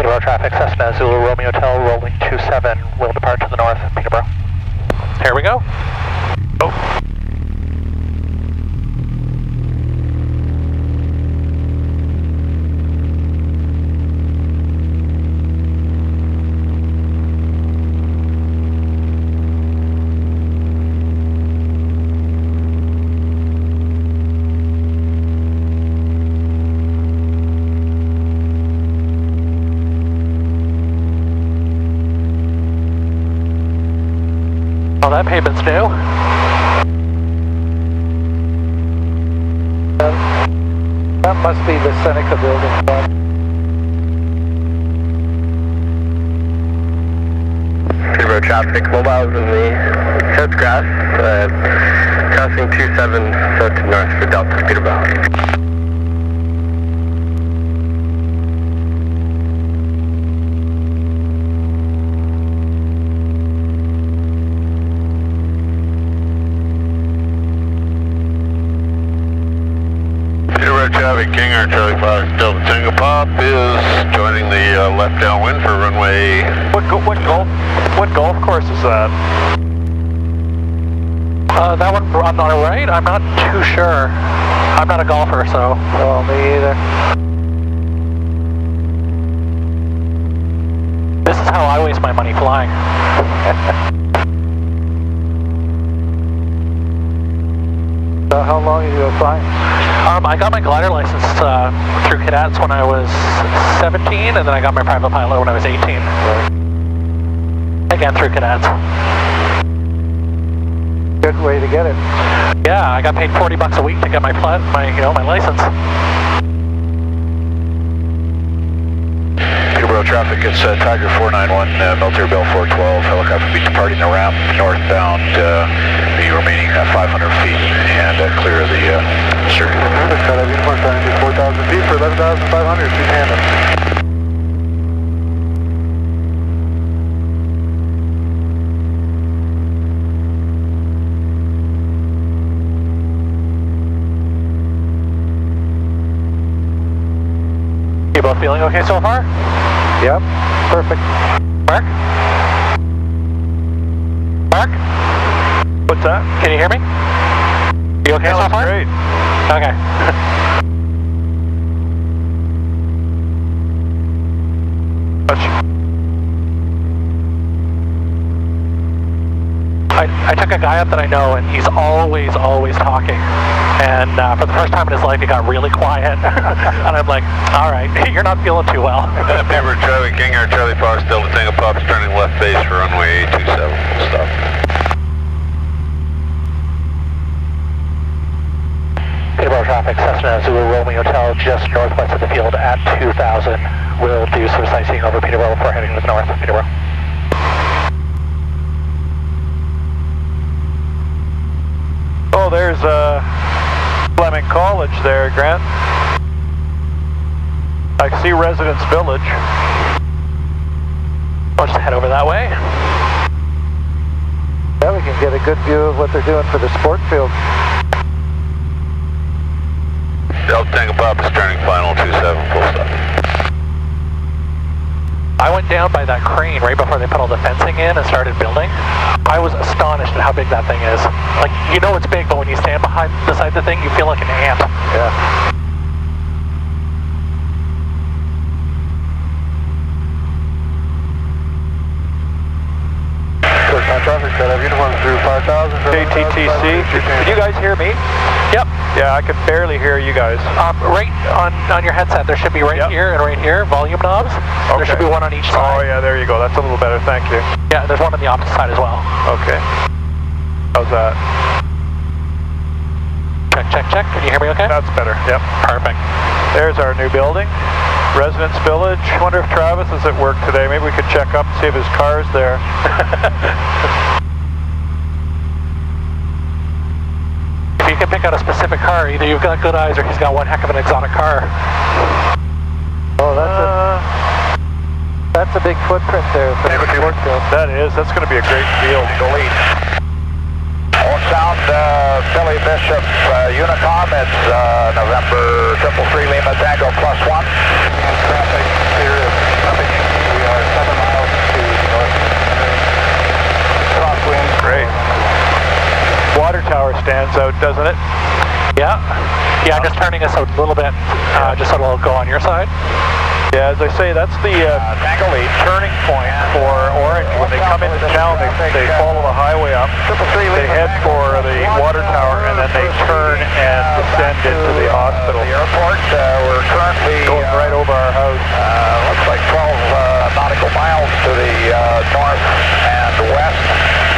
Peterborough traffic, Cessna Zulu Romeo Hotel, rolling 27, will depart to the north, Peterborough. Here we go. Oh. Oh, that pavement's new. That must be the Seneca building. Peterborough traffic, mobiles in the South Grass, crossing 27 south to north for Delta Peterborough. Traffic, King Air Charlie Fox Delta Tango Pop is joining the left downwind for runway. What golf course is that? That one on the right? I'm not too sure. I'm not a golfer, so. Oh, me either. This is how I waste my money flying. So how long have you been flying? I got my glider license through cadets when I was 17, and then I got my private pilot when I was 18. Right. Again, through cadets. Good way to get it. Yeah, I got paid $40 a week to get my license. Peterborough traffic, it's Tiger 491, Military Bell 412, helicopter be departing the ramp northbound, the remaining 500 feet, and clear of the circuit. Cut out uniform time to 4,000 feet for 11,500 feet tandem. You both feeling okay so far? Yep, perfect. Mark? Mark? What's that? Can you hear me? You okay so far? Great. Okay. I took a guy up that I know, and he's always talking. And for the first time in his life, he got really quiet. And I'm like, all right, you're not feeling too well. Peterborough traffic, King Air Charlie Fox Delta Tango Pop, turning left base for runway 27. Stop. Peterborough traffic, Cessna Zulu Romeo Hotel, just northwest of the field at 2000. We'll do some sightseeing over Peterborough before heading to the north of Peterborough. Oh, there's Fleming College there, Grant. I see Residence Village. I'll just head over that way. Yeah, we can get a good view of what they're doing for the sport field. Delta Tango Pop is turning final 27, full stop. I went down by that crane right before they put all the fencing in and started building. I was astonished at how big that thing is. Like, you know it's big, but when you stand beside the thing, you feel like an ant. Yeah. Traffic, cut out uniform through 5,000. KTTC, can you guys hear me? Yep. Yeah, I can barely hear you guys. Right on your headset, there should be right here and right here, volume knobs. Okay. There should be one on each side. Oh yeah, there you go. That's a little better, thank you. Yeah, there's one on the opposite side as well. Okay. How's that? Check. Can you hear me okay? That's better, yep. Perfect. There's our new building. Residence Village. Wonder if Travis is at work today. Maybe we could check up and see if his car's there. If you can pick out a specific car, either you've got good eyes or he's got one heck of an exotic car. Oh, that's a big footprint there for the sport field. That is. That's going to be a great field. Sound Billy Bishop Unicom, it's November 333 Lima Tango +1. Traffic here is nothing. fans out, doesn't it? Yeah. Yeah, just turning us out a little bit, just so it'll go on your side. Yeah, as I say, that's the turning point for Orange. When they come into town, they follow the highway up, they head for the water tower, and then they turn and descend into the hospital. The airport, we're currently going right over our house. Looks like 12 nautical miles to the north and west.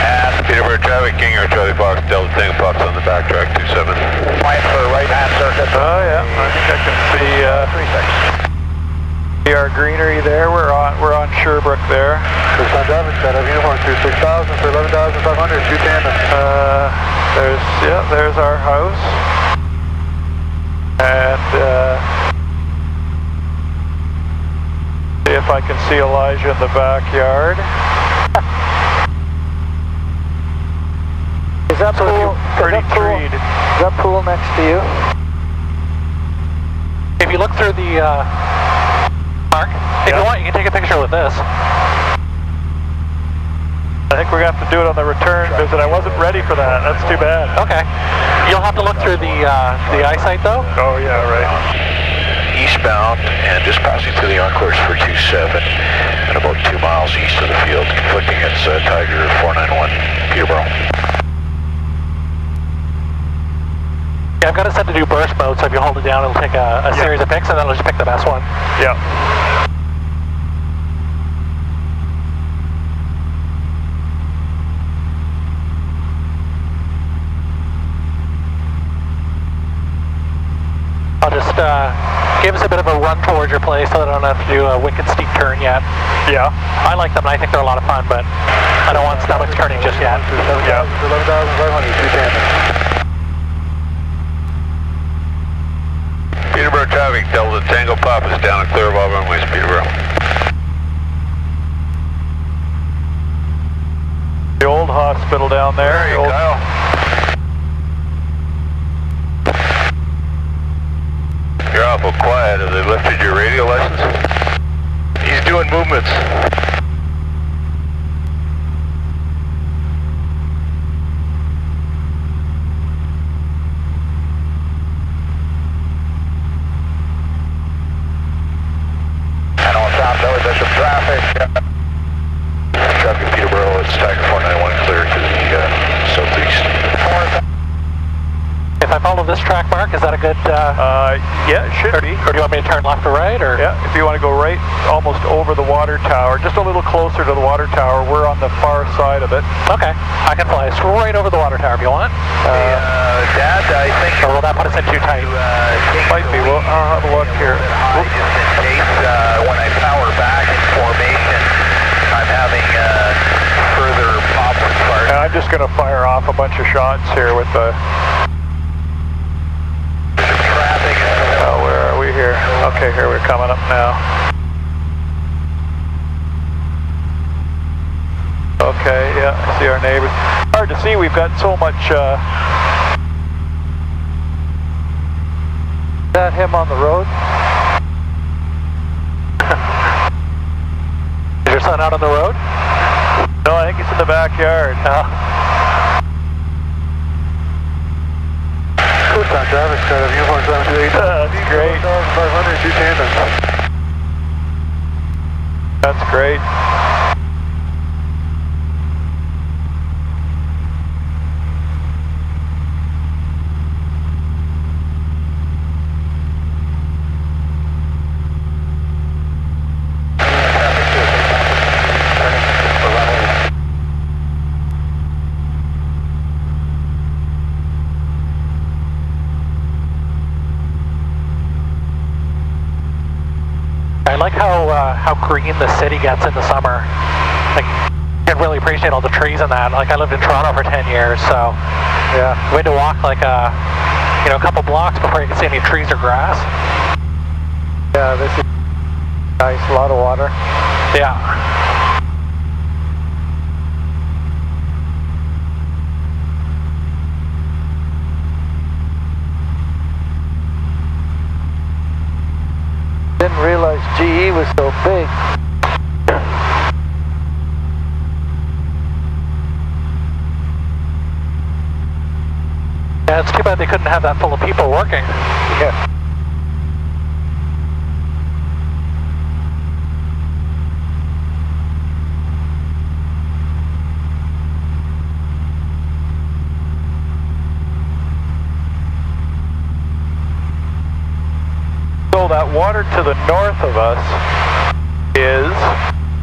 And Peterborough traffic, King or Charlie Fox, Delta Tango Fox on the backtrack 27. Plan for right-hand circuit. Oh yeah, I think I can see. 36. Our greenery there. We're on Sherbrooke there. Tucson Driving Set of uniform through 6,000 for 11,500, 2 tandem. There's our house. And see if I can see Elijah in the backyard. Is that pool, treed. Is that pool next to you? If you look through the park, if you want, you can take a picture with this. I think we're going to have to do it on the return visit. I wasn't ready for that. That's too bad. Okay. You'll have to look through the eyesight though. Oh yeah, right. Eastbound and just passing through the Encores for 27 and about 2 miles east of the field, conflicting against Tiger 491 Peterborough. Yeah, I've got it set to do burst mode, so if you hold it down, it'll take a series of pics, and then it'll just pick the best one. Yeah. I'll just give us a bit of a run towards your place so that I don't have to do a wicked steep turn yet. Yeah. I like them, and I think they're a lot of fun, but I don't want stomach turning just yet. Yeah. 11,500, 2 tandem. Peterborough traffic, Delta Tango Pop is down and clear of all runways, Peterborough. The old hospital down there. There you go. You're awful quiet. Have they lifted your radio license? He's doing movements. Traffic Peterborough, it's Tiger 491 clear to the southeast. If I follow this track mark, is that a good... Yeah, it should be. Or do you want me to turn left or right? Or? Yeah, if you want to go right almost over the water tower, just a little closer to the water tower, we're on the far side of it. Okay, I can fly right over the water tower if you want. Dad, I think... Or will that put us in too tight? Might be. Well, I'll have a look here. Just in case when I power back in formation, I'm having further problems. And I'm just going to fire off a bunch of shots here with the... Traffic. Oh, where are we here? Okay, here we're coming up now. Okay, yeah, I see our neighbors. Hard to see, we've got so much... Is that him on the road? Is your son out on the road? No, I think it's in the backyard. Tucson Driving Set of uniform 728. That's great. 11,500, 2 tandem. That's great. I like how green the city gets in the summer. Like, you can really appreciate all the trees and that. Like, I lived in Toronto for 10 years, so Yeah. we had to walk like a couple blocks before you could see any trees or grass. Yeah, this is nice, a lot of water. Yeah. Didn't realize GE was so big. Yeah, it's too bad they couldn't have that full of people working. Yeah. So that water to the north of us is...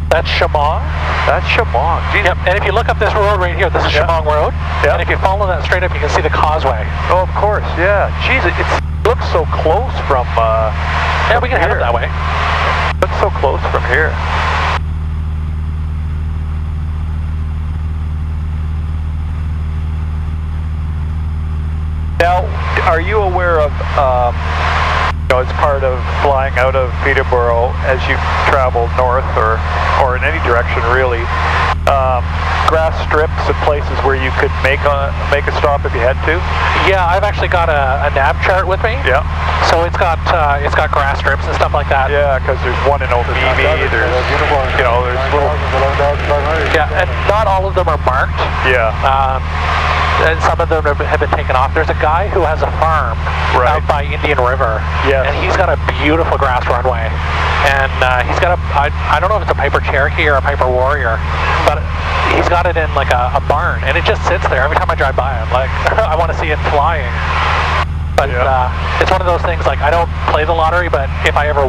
That's Shamong. That's Shamong. Yep, and if you look up this road right here, this is Shamong Road. Yeah. And if you follow that straight up, you can see the causeway. Oh, of course, yeah. Jeez, it looks so close from Yeah, we can head up that way. It looks so close from here. Now, are you aware of, as part of flying out of Peterborough as you travel north or in any direction really, grass strips and places where you could make a stop if you had to? Yeah, I've actually got a nav chart with me. Yeah. So it's got grass strips and stuff like that. Yeah, because there's one in Obimi, there's little... Yeah, and not all of them are marked. Yeah. And some of them have been taken off. There's a guy who has a farm out by Indian River. Yes. And he's got a beautiful grass runway. And he's got I don't know if it's a Piper Cherokee or a Piper Warrior, but he's got it in like a barn, and it just sits there. Every time I drive by, I'm like, I want to see it flying. But it's one of those things, like, I don't play the lottery, but if I ever,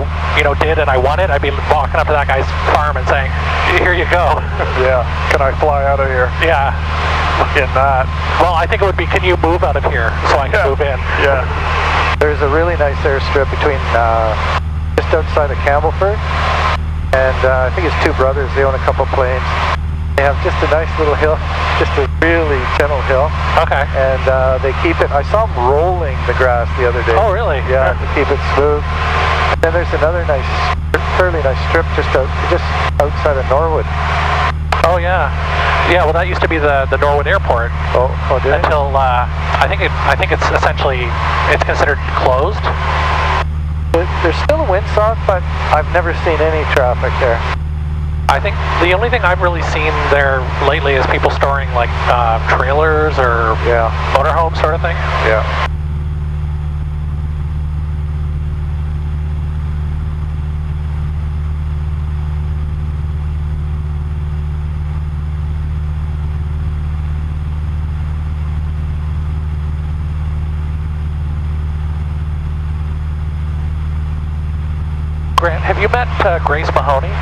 did and I won it, I'd be walking up to that guy's farm and saying, here you go. Yeah, can I fly out of here? Yeah. In that. Well, I think it would be, can you move out of here so I can move in? Yeah. There's a really nice airstrip between just outside of Campbellford, and I think it's two brothers. They own a couple planes. They have just a nice little hill, just a really gentle hill. Okay. And they keep it. I saw them rolling the grass the other day. Oh, really? Yeah, to keep it smooth. And then there's another nice, fairly nice strip just outside of Norwood. Oh yeah. Yeah, well, that used to be the Norwood Airport. Oh, did it? Until I think it's essentially considered closed. There's still a windsock, but I've never seen any traffic there. I think the only thing I've really seen there lately is people storing like trailers or motorhomes sort of thing. Yeah. Grant, have you met Grace Mahoney?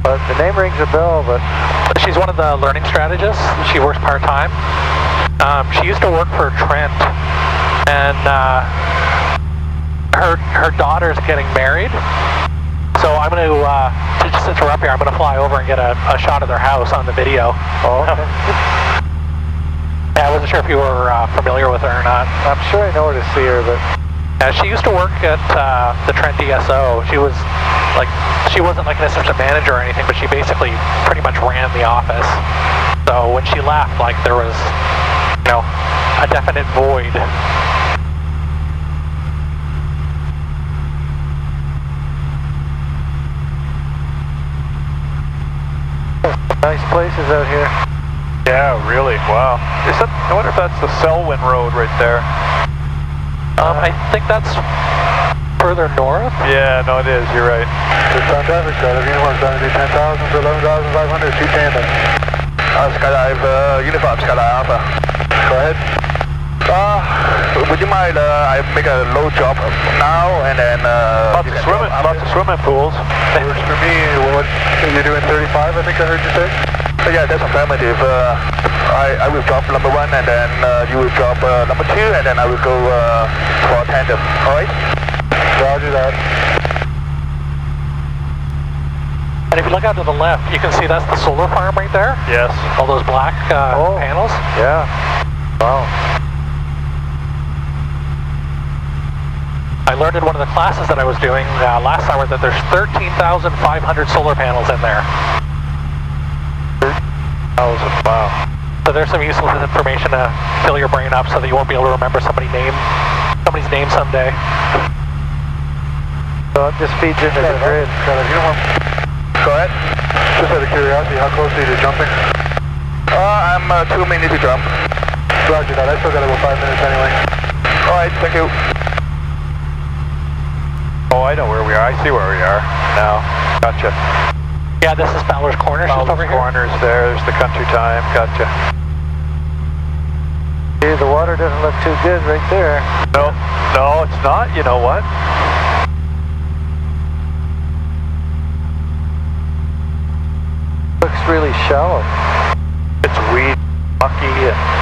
The name rings a bell, but... She's one of the learning strategists. She works part-time. She used to work for Trent, and her daughter's getting married. So I'm going to just since we're up here, I'm going to fly over and get a shot of their house on the video. Oh, okay. Yeah, I wasn't sure if you were familiar with her or not. I'm sure I know where to see her, but... She used to work at the Trent DSO. She wasn't like an assistant manager or anything, but she basically pretty much ran the office. So when she left, like, there was, a definite void. Nice places out here. Yeah, really. Wow. I wonder if that's the Selwyn Road right there. I think that's further north. Yeah, no, it is. You're right. It's on traffic, Skydive Uniform, Skydive 10,000 for 11,500, two tandem. Skydive Uniform, Skydive Alpha. Go ahead. Would you mind I make a low drop now and then... lots of swimming pools. Works for me. What, you're doing 35, I think I heard you say? Yeah, that's affirmative. I will drop number one, and then you will drop number two, and then I will go for tandem. All right? Roger that. And if you look out to the left, you can see that's the solar farm right there. Yes. All those black panels. Yeah. Wow. I learned in one of the classes that I was doing last summer that there's 13,500 solar panels in there. Wow. So there's some useful information to fill your brain up so that you won't be able to remember somebody's name someday. So it just feeds into the grid. Go ahead. Just out of curiosity, how close are you to jumping? I'm 2 minutes to jump. Roger that, I still got about 5 minutes anyway. Alright, thank you. Oh, I know where we are. I see where we are now. Gotcha. Yeah, this is Fowler's Corners just over here. Corners there. There's the country time. Gotcha. See, the water doesn't look too good right there. No, no, it's not. You know what? Looks really shallow. It's weed, mucky, and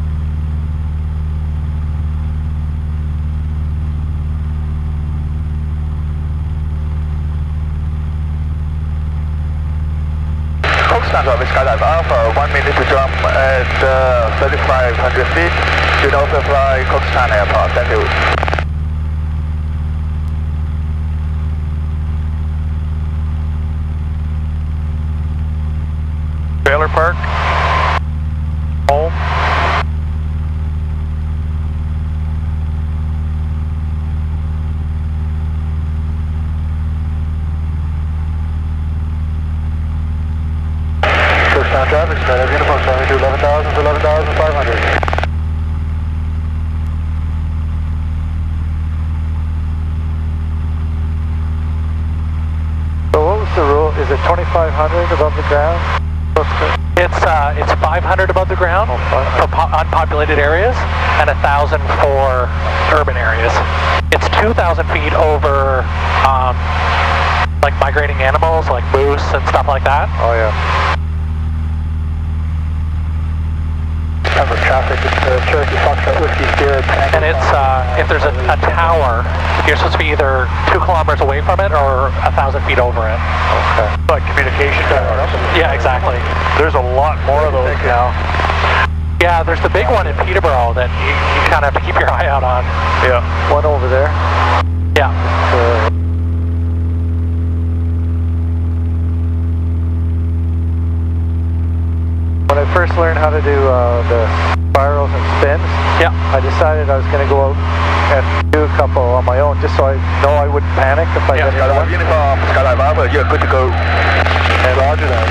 Steenburgh, Skydive Alpha, 1 minute to jump at 3,500 feet. Should also fly Cookstown Airport. Thank you. trailer park. Home. Traffic, Skydive Uniform, flying to 11,000 to 11,500. So what was the rule? Is it 2,500 above the ground? It's 500 above the ground for unpopulated areas and 1,000 for urban areas. It's 2,000 feet over like migrating animals like moose and stuff like that. Oh yeah. Cover traffic, it's Cherokee Foxtrot Whiskey Spirit. And it's if there's a tower, you're supposed to be either 2 kilometers away from it or 1,000 feet over it. Okay. Like communication towers. Yeah, exactly. There's a lot more of those now. Yeah, there's the big one in Peterborough that you kind of have to keep your eye out on. Yeah. One over there. Yeah. When I first learned how to do the spirals and spins, Yeah. I decided I was going to go out and do a couple on my own, just so I know I wouldn't panic if I got Skydive Uniform, Skydive Alpha, you're good to go. And Roger that.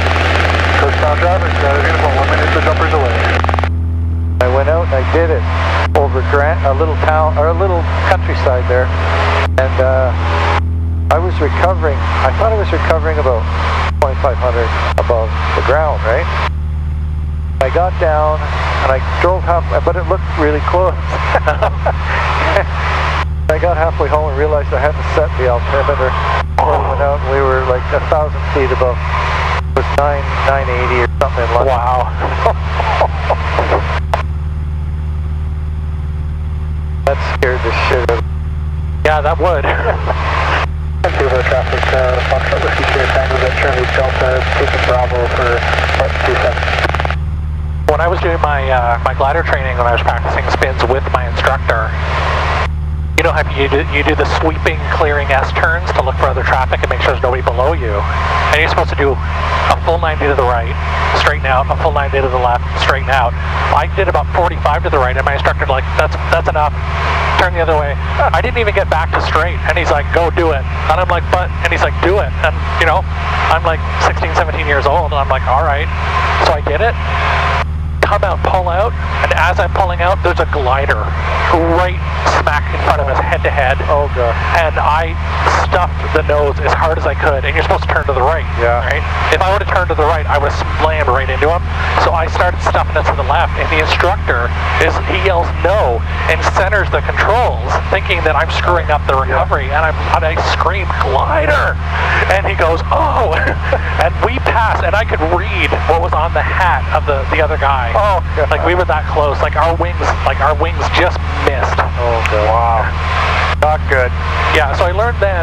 Cookstown traffic, Skydive Uniform, 1 minute to jumpers away. I went out and I did it over a little town, or a little countryside there, and I was recovering. I thought I was recovering about 2,500 above the ground, right? I got down and I drove but it looked really close. I got halfway home and realized I hadn't set the altimeter. I went out and we were like 1,000 feet above. It was 980 or something in London. Wow. That scared the shit out of me. Yeah, that would. Thank you for the traffic, Foxtrot Whiskey Spirit Tango at Charlie Delta, taking Bravo for 27. When I was doing my my glider training, when I was practicing spins with my instructor, you know how you do the sweeping, clearing S-turns to look for other traffic and make sure there's nobody below you. And you're supposed to do a full 90 to the right, straighten out, a full 90 to the left, straighten out. I did about 45 to the right, and my instructor like, that's enough. Turn the other way. I didn't even get back to straight, and he's like, go do it. And I'm like, but, and he's like, do it. And you know, I'm like 16, 17 years old, and I'm like, all right. So I did it. Come out, pull out, and as I'm pulling out, there's a glider right smack in front of us, head to head. Oh god. And I stuffed the nose as hard as I could, and you're supposed to turn to the right. Yeah. Right? If I would have turned to the right, I would have slammed right into him. So I started stuffing it to the left, and the instructor he yells no and centers the controls, thinking that I'm screwing up the recovery, and I scream glider, and he goes, oh, and we passed, and I could read what was on the hat of the other guy. Oh god. Like we were that close, like our wings just missed. Oh god. Wow. Not good. Yeah, so I learned then,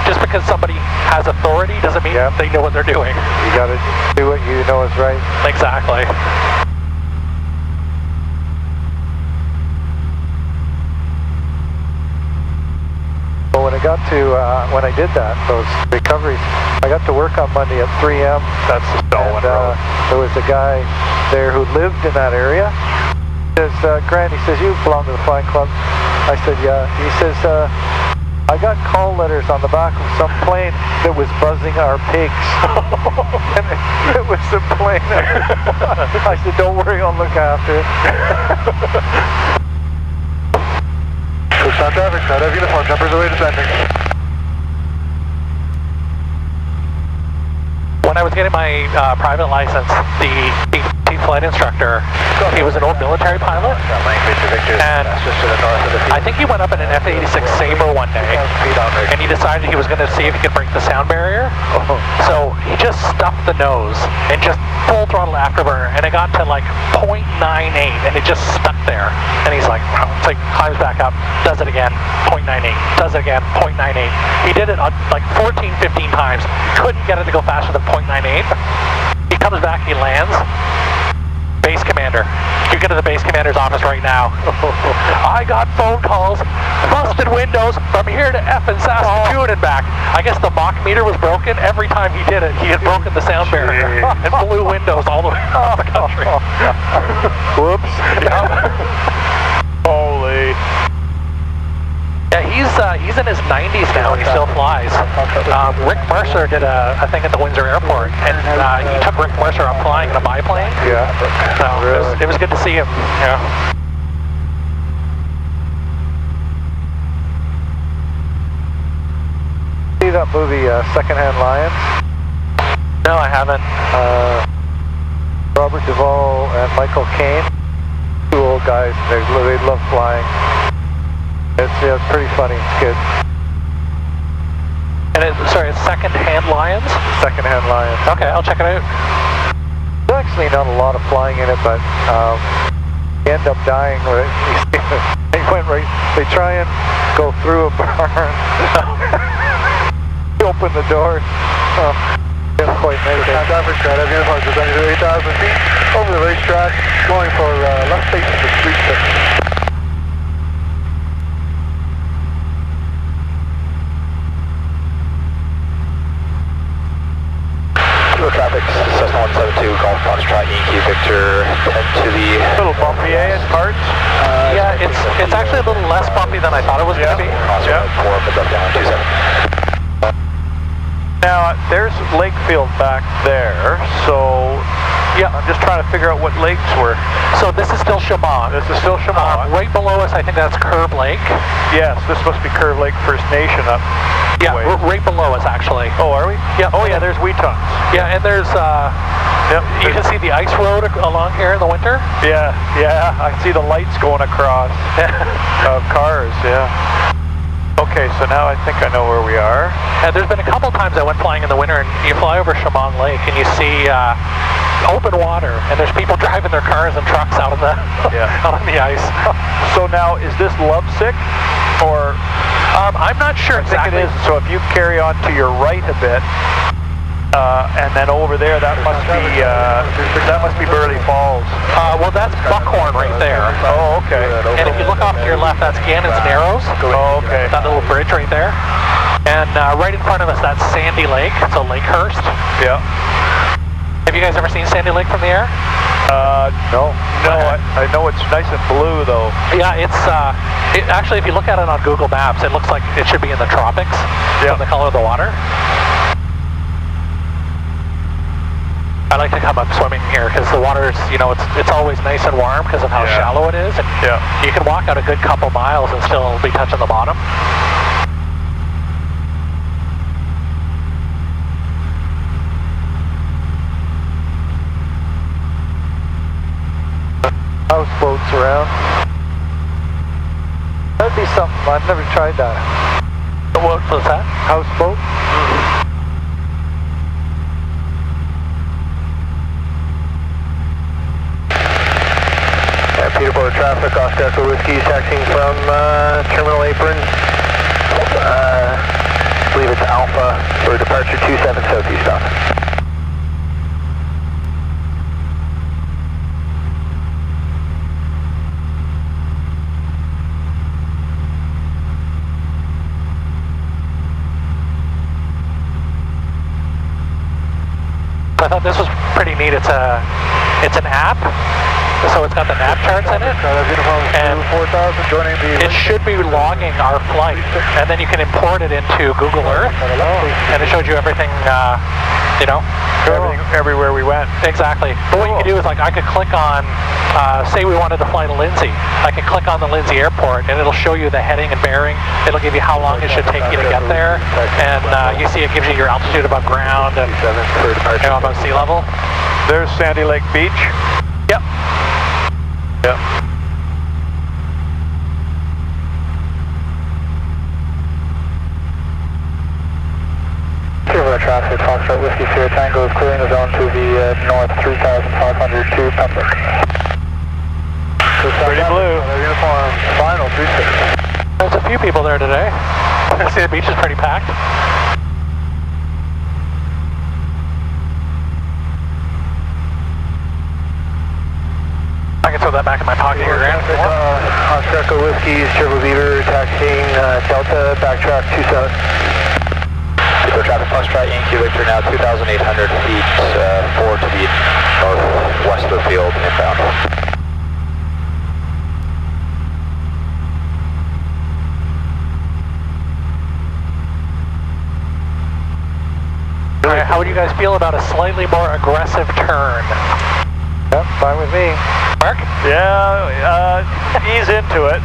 just because somebody has authority doesn't mean they know what they're doing. You gotta do what you know is right. Exactly. But when I got to, when I did that, those recoveries, I got to work on Monday at 3 a.m. That's the Bellman Road. There was a guy there who lived in that area. He says, Grant, he says, you belong to the flying club? I said, yeah. He says, I got call letters on the back of some plane that was buzzing our pigs. And it was the plane. I said, don't worry, I'll look after it. South traffic, Todd, have uniform, jumpers away descending. When I was getting my private license, the flight instructor, he was an old military pilot, and I think he went up in an F-86 Sabre one day, and he decided he was going to see if he could break the sound barrier. So he just stuffed the nose and just full throttle afterburner, and it got to like 0.98, and it just stuck there. And he's like, it's like, climbs back up, does it again, 0.98, does it again, 0.98. He did it like 14, 15 times, couldn't get it to go faster than 0.98. He comes back, he lands. Base commander. You get to the base commander's office right now. I got phone calls, busted windows from here to F in Saskatoon and back. I guess the Mach meter was broken. Every time he did it, he had broken the sound barrier and blew windows all the way across the country. Whoops. Holy. Yeah, he's in his 90s now and he still flies. Rick Mercer did a thing at the Windsor Airport, and he took Rick Mercer up flying in a biplane. Yeah. So it was good to see him. Yeah. See that movie, Secondhand Lions? No, I haven't. Robert Duvall and Michael Caine, two old guys. They love flying. It's pretty funny. It's good. And it's Secondhand Lions? Secondhand Lions. Okay, I'll check it out. There's actually not a lot of flying in it, but you end up dying. They went right. They try and go through a barn. Open the doors. Didn't quite make it. South Africa, Todd, have uniform, descending to 8,000 feet over the racetrack, going for left face of the street 6. Traffic, Cessna 172, Golf Foxtrot, Yankee Victor, head to the... A little bumpy, eh, in parts? Yeah, it's actually a little less bumpy than I thought it was going to be. Yeah. 4 up and up down 27. Now, there's Lakefield back there, so... Yeah, I'm just trying to figure out what lakes were. So this is still Chemung. This is still Chemung. Right below us, I think that's Curve Lake. Yes, this must be Curve Lake First Nation up. Yeah, right below us actually. Oh, are we? Yeah. Oh, yeah, there's Weetons. Yeah, and there's, you can see the ice road along here in the winter. Yeah, I see the lights going across of cars, yeah. Okay, so now I think I know where we are. And there's been a couple times I went flying in the winter, and you fly over Chemung Lake, and you see open water, and there's people driving their cars and trucks out on the out on the ice. So now, is this Lovesick, or? I'm not sure exactly. I think it is. So if you carry on to your right a bit, and then over there, that must be Burley Falls. Well, that's Buckhorn right there. Oh, okay. And if you look off to your left, that's Gannon's Narrows. Oh, okay. That little bridge right there. And right in front of us, that's Sandy Lake. So Lakehurst. Yeah. Have you guys ever seen Sandy Lake from the air? No. I know it's nice and blue though. Yeah, actually, if you look at it on Google Maps, it looks like it should be in the tropics. From the color of the water. I like to come up swimming here because the water's, it's always nice and warm because of how shallow it is. And you can walk out a good couple miles and still be touching the bottom. Houseboats around. That'd be something. I've never tried that. What was that? Houseboat? Peterborough traffic, Oscar Echo Whiskey, taxiing from Terminal Apron. I believe it's Alpha for departure 27 Southeast stop. I thought this was pretty neat. It's an app so it's got the nav charts in it, and 4000 joining the... it should be logging our flight, and then you can import it into Google Earth, and it shows you everything, you know, everywhere we went. exactly. But what you can do is, like, I could click on, say we wanted to fly to Lindsay, I can click on the Lindsay airport, and it'll show you the heading and bearing. It'll give you how long it should take you to get there, and you see it gives you your altitude above ground and above sea level. There's Sandy Lake Beach. Yep. Yep. Traffic, Foxtrot Whiskey Sierra Tango is clearing the zone to the north 3,500 to Pembroke. Pretty blue. Uniform final 36. There's a few people there today. I see the beach is pretty packed. I can throw that back in my pocket here, Grant. Oscar Echo Whiskey, Triple Beaver, taxiing Delta, backtrack 27. Super traffic Foxtrot Yankee Victor now 2,800 feet, 4 to the northwest of the field, inbound. Alright, how would you guys feel about a slightly more aggressive turn? Yep, fine with me. Mark? Yeah, ease into it,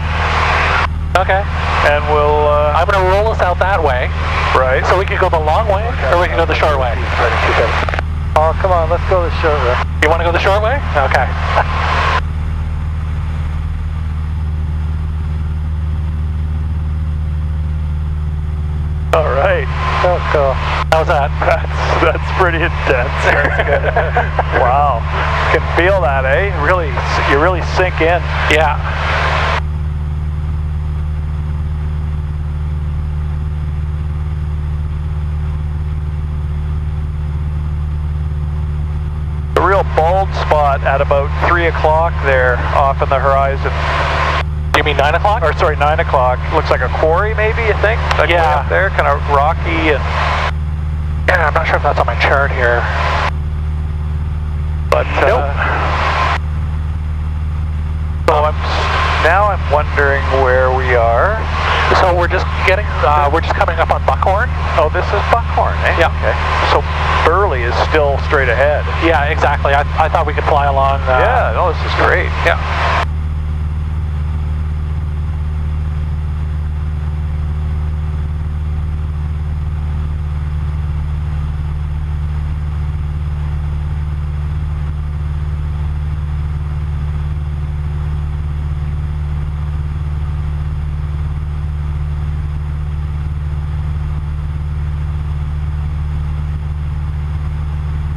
Okay. and we'll... I'm going to roll us out that way. right. So we could go the long way, or we can go the short way. Oh, come on, let's go the short way. You want to go the short way? Okay. All right. Oh, cool. How's that? That's pretty intense. Wow. Can feel that, eh? Really, you really sink in. Yeah. A real bald spot at about 3 o'clock there off in the horizon. Do you mean 9 o'clock? Or sorry, 9 o'clock. Looks like a quarry maybe, you think? Like way Yeah. up there, kind of rocky and... Yeah, I'm not sure if that's on my chart here. But, Nope. So now I'm wondering where we are. So we're just getting, we're just coming up on Buckhorn. Oh, this is Buckhorn, eh? Yeah. Okay. So Burley is still straight ahead. Yeah, exactly. I thought we could fly along. Yeah, no, this is great. Yeah.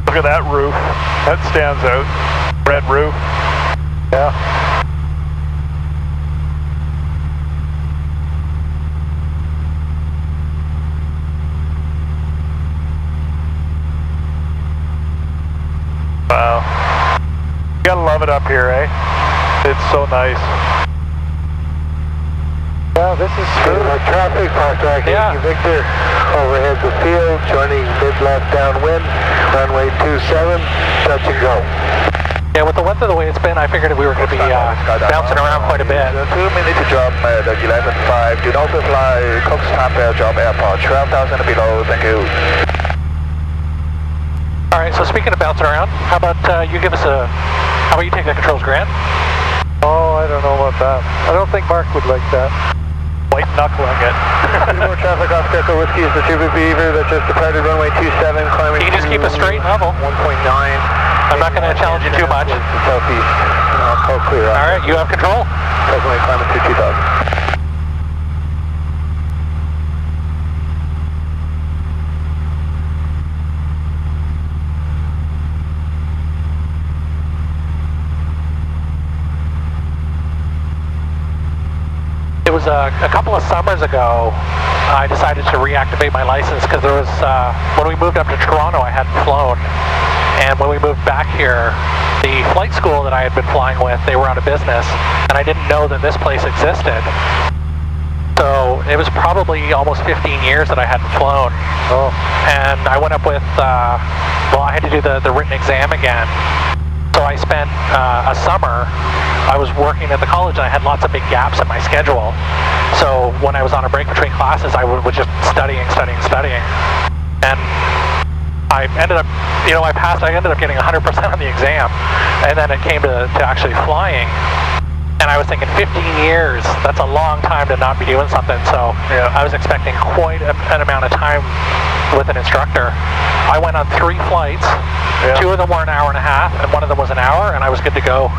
Look at that roof. That stands out. Red roof. Yeah. Wow. You gotta love it up here, eh? It's so nice. Yeah, this is true. Traffic, Foxtrot Yeah. Yankee Victor, overhead the field, joining mid-left downwind, runway 27, touch and go. Yeah, with the weather the way it's been, I figured we were going to be bouncing around quite a bit. 2 minutes to drop at 11.5, do not fly Cox Tampere drop airport, 12,000 below, thank you. All right, so speaking of bouncing around, how about you give us how about you take the controls, Grant? Oh, I don't know about that. I don't think Mark would like that. White knuckling it. More traffic off Echo Whiskey is the Triple Beaver that just departed runway 27, climbing You can just keep a straight level. 1.9. I'm not going to challenge you too much. Southeast, call clear. All right, you have control. Presently climbing through 2000. It was a couple of summers ago, I decided to reactivate my license because there was, when we moved up to Toronto, I hadn't flown. And when we moved back here, the flight school that I had been flying with, they were out of business, and I didn't know that this place existed. So it was probably almost 15 years that I hadn't flown. Oh. And I went up with, well, I had to do the written exam again. So I spent a summer, I was working at the college and I had lots of big gaps in my schedule. So when I was on a break between classes, I was just studying. And I ended up, I passed, I ended up getting 100% on the exam. And then it came to actually flying. And I was thinking 15 years, that's a long time to not be doing something. So I was expecting quite an amount of time with an instructor. I went on 3 flights. 2 of them were an hour and a half, and 1 of them was an hour, and I was good to go.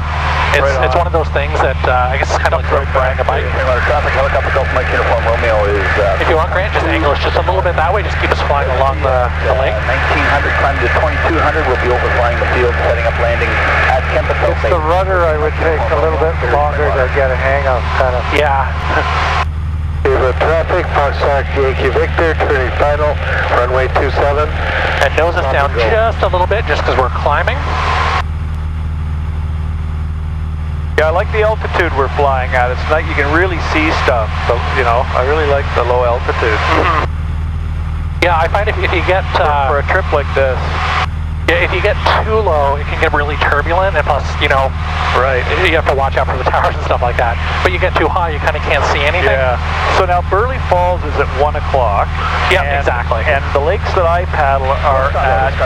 It's one of those things that I guess it's kind of like riding a bike. Traffic helicopter Gulf Mike Uniform Romeo is... if you want, Grant, just angle us just a little bit that way. Just keep us flying along the lake. 1900 climbing to 2200. We'll be overflying the field, setting up landing at Kempito. It's the rudder I would take a little bit longer to get a hang of, kind of. Yeah. Traffic, Foxtrot Yankee Victor, turning final, runway 27. And nose us down just a little bit, just because we're climbing. Yeah, I like the altitude we're flying at. It's nice, you can really see stuff, but I really like the low altitude. Yeah, I find if you get... for a trip like this. Yeah, if you get too low, it can get really turbulent, and plus, right, you have to watch out for the towers and stuff like that. But you get too high, you kind of can't see anything. Yeah. So now Burley Falls is at 1 o'clock. Yeah, exactly. And the lakes that I paddle are at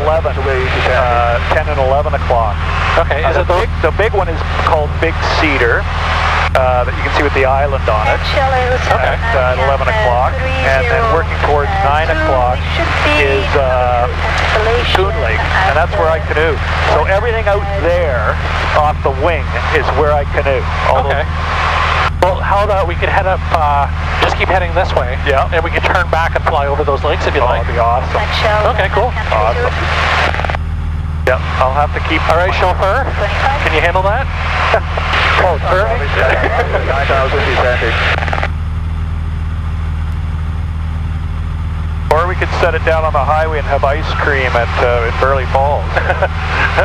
11, 10 and 11 o'clock. Okay, is it the big one is called Big Cedar. That you can see with the island on it. Okay. At 11 o'clock. And then working towards 9 o'clock is Coon Lake, and that's where I canoe. So everything out there off the wing is where I canoe. Okay. Well, how about we could head up, just keep heading this way. Yeah. And we can turn back and fly over those lakes if you'd like. That'd be awesome. Okay, cool. Awesome. Yep, I'll have to keep... All right, chauffeur, can you handle that? Oh, perfect. 9,000 feet standard. Or we could set it down on the highway and have ice cream at in Burley Falls.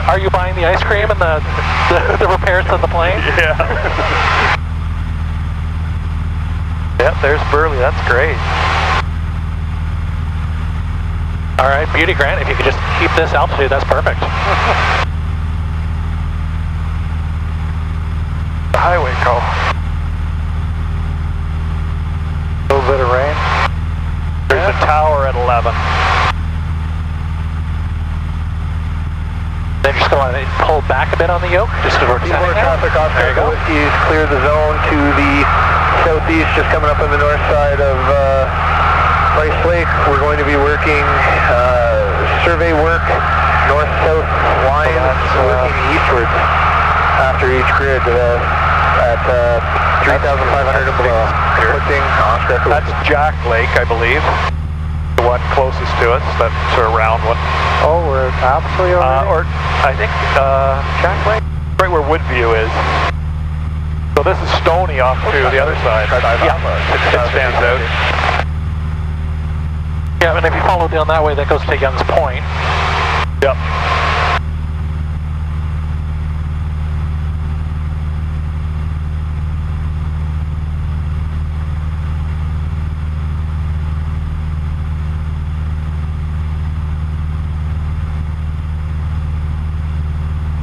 Are you buying the ice cream and the repairs to the plane? Yeah. Yep, there's Burley. That's great. All right, beauty, Grant. If you could just keep this altitude, that's perfect. The highway go. A little bit of rain. There's a tower at 11. Then just go on and pull back a bit on the yoke, just because we're descending now. Traffic off There you go. Whiskey's clear the zone to the southeast, just coming up on the north side of Rice Lake. We're going to be working survey work, north-south lines, working eastwards after each grid at 3,500 and below. Lifting Oscar. That's Jack Lake, I believe. The one closest to us, that sort of round one. Oh, we're absolutely Or I think Jack Lake, right where Woodview is. So this is Stony off to the other side. Yeah, it stands out. Yeah, and if you follow down that way, that goes to Young's Point. Yep.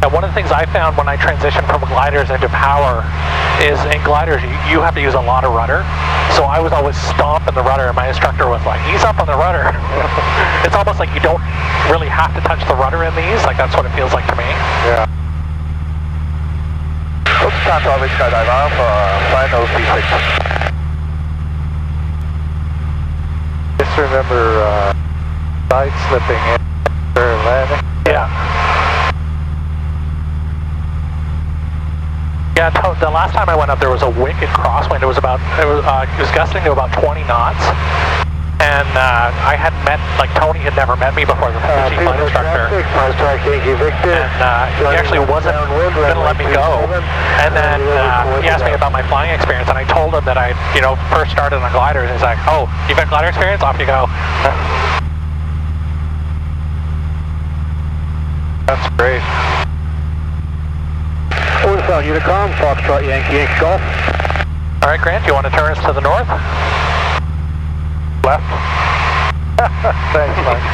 Now, one of the things I found when I transitioned from gliders into power is in gliders, you have to use a lot of rudder. So I was always stomping the rudder, and my instructor was like, ease up on the rudder. It's almost like you don't really have to touch the rudder in these, like that's what it feels like to me. Yeah. Oops, time to always skydive off, flying those P6. Just remember side slipping in for landing. Yeah. Yeah, the last time I went up, there was a wicked crosswind. It was gusting to about 20 knots. And I hadn't met, Tony had never met me before, the chief flight instructor. And he actually wasn't going to let me go. And then he asked me about my flying experience, and I told him that I, first started on gliders. And he's like, oh, you've got glider experience? Off you go. That's great. South Unicom, Foxtrot Yankee Golf. All right, Grant, you want to turn us to the north? Left. Thanks, Mike.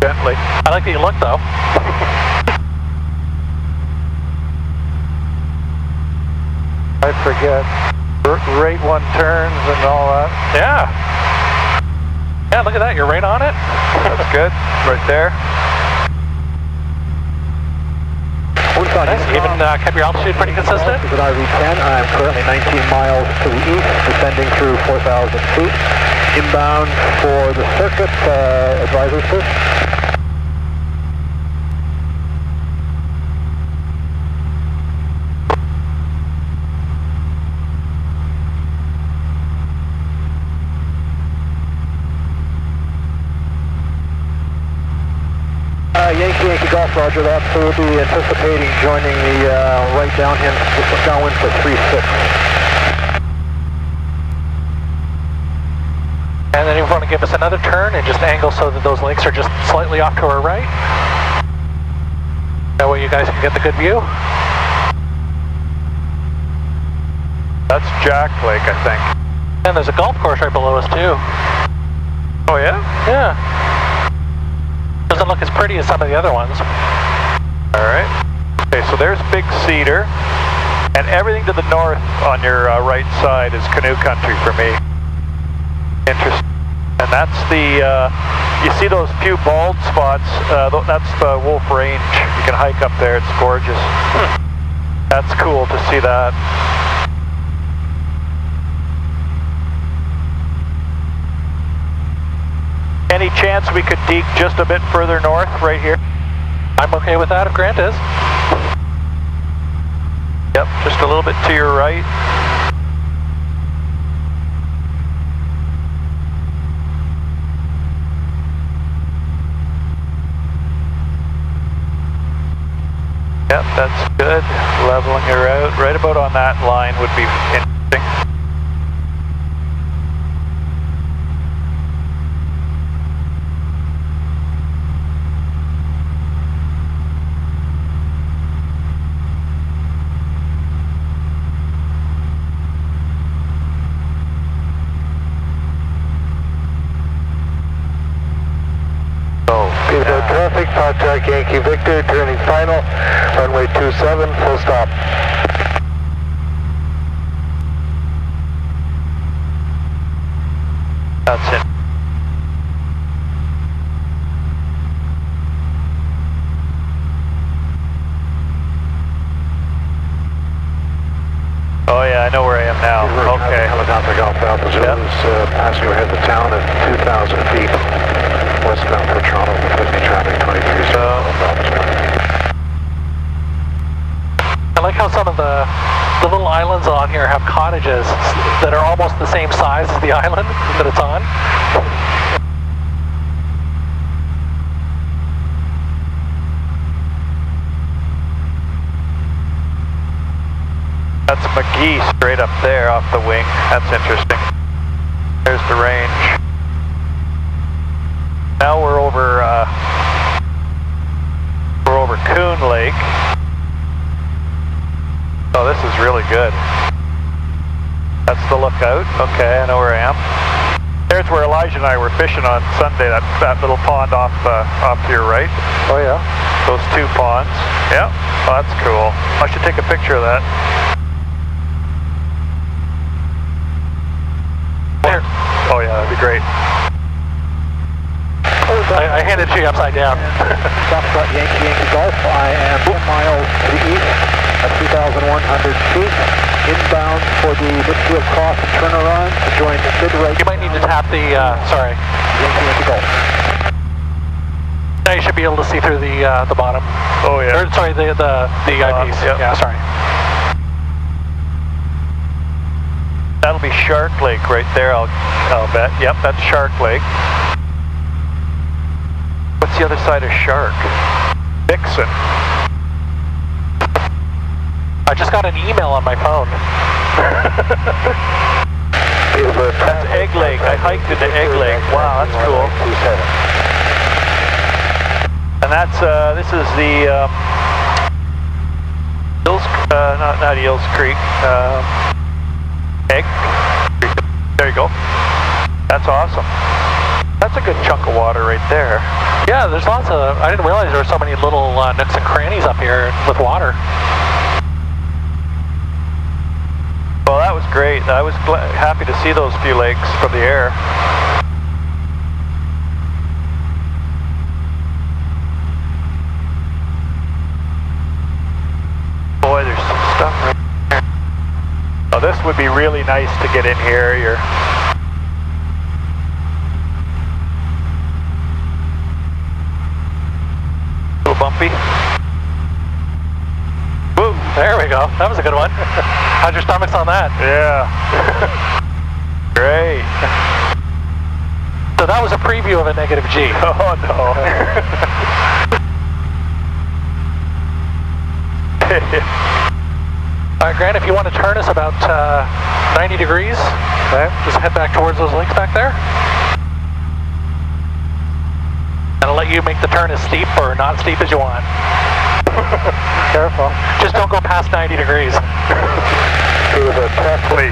Gently. I like that you look though. I forget. Rate 1 turns and all that. Yeah. Yeah, look at that. You're right on it. That's good. Right there. Nice. Even kept your altitude pretty consistent. Is it IV10? I'm currently 19 miles to the east, descending through 4,000 feet. Inbound for the circuit, advisory sir. Yankee Golf, roger that. So we'll be anticipating joining the right downwind for 3-6. And then you want to give us another turn and just angle so that those lakes are just slightly off to our right. That way you guys can get the good view. That's Jack Lake, I think. And there's a golf course right below us too. Oh yeah? Yeah. Doesn't look as pretty as some of the other ones. Alright. Okay, so there's Big Cedar. And everything to the north on your right side is canoe country for me. Interesting. And that's the, you see those few bald spots, that's the Wolf Range. You can hike up there, it's gorgeous. That's cool to see that. Any chance we could deke just a bit further north, right here? I'm okay with that if Grant is. Yep, just a little bit to your right. Yep, that's good. Leveling her out. Right about on that line would be interesting. Traffic, contact Yankee Victor, turning final, runway 27, full stop. That's it. Oh yeah, I know where I am now. Okay. Helicopter Golf Alpha Zulu is passing overhead the town at 2,000 feet. Westbound for Toronto, with me traffic 23. I like how some of the little islands on here have cottages that are almost the same size as the island that it's on. That's McGee straight up there off the wing. That's interesting. There's the range. Now we're over Coon Lake. Oh, this is really good. That's the lookout. Okay, I know where I am. There's where Elijah and I were fishing on Sunday. That little pond off to your right. Oh yeah. Those two ponds. Yeah. Oh, that's cool. I should take a picture of that. There. Oh yeah, that'd be great. I handed it to you upside down. Foxtrot Yankee Golf, I am 10 miles to the east at 2,100 feet. Inbound for the midfield cross and turnaround to join the mid-right. You might need to tap the, sorry. Yankee Golf. Now you should be able to see through the bottom. Oh yeah. Or, sorry, the eyepiece. Yep. Yeah, sorry. That'll be Shark Lake right there, I'll bet. Yep, that's Shark Lake. What's the other side of Shark? Dixon. I just got an email on my phone. That's Egg Lake. I hiked into Egg Lake. Wow, that's cool. And that's, this is the, Eels, not Eels Creek, Egg Creek. There you go. That's awesome. That's a good chunk of water right there. Yeah, there's lots of, I didn't realize there were so many little nooks and crannies up here with water. Well, that was great. I was happy to see those few lakes from the air. Boy, there's some stuff right there. Oh, this would be really nice to get in here. You're a little bumpy. Woo, there we go. That was a good one. How's your stomachs on that? Yeah. Great. So that was a preview of a negative G. Oh, no. Alright, Grant, if you want to turn us about 90 degrees, okay, just head back towards those lakes back there. And I'll let you make the turn as steep or not steep as you want. Careful. Just don't go past 90 degrees. To the taxiway.